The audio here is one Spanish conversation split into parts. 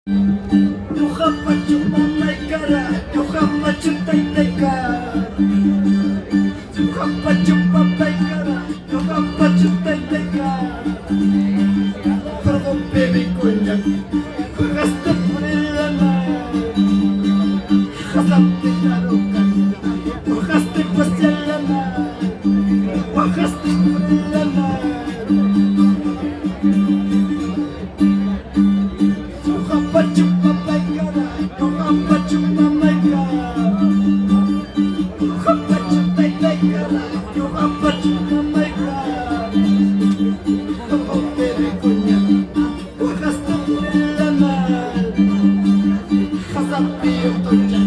Ñuqapa chupapaykara, ñuqapa chutaytayka. Ñuqapa chupapaykara, ñuqapa chutaytayka. Juegaste wikuña, juegaste por el alma. Jazaste taruca, jugaste hacia el alma. Jugaste por el alma. Ñuqapa chupapaykara, ñuqapa chupapaykara. Ñuqapa chutaytaykara, ñuqapa chutaytaykara. Juegaste wikuña, jugaste por el alma. Jazaste taruca,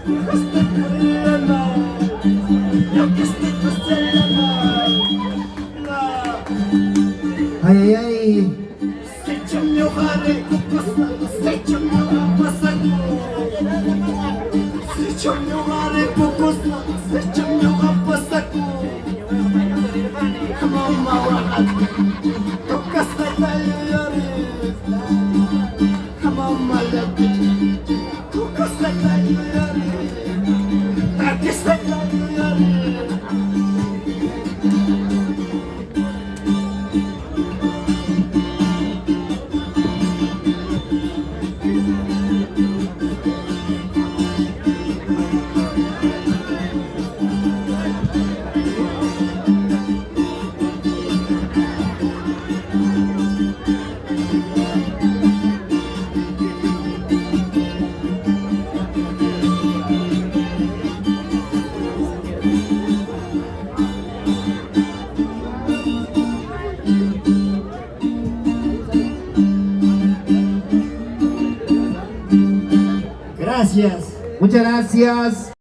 jugaste por el alma. Jugaste hacia el alma. Ay, ay, ay. Gracias. Muchas gracias.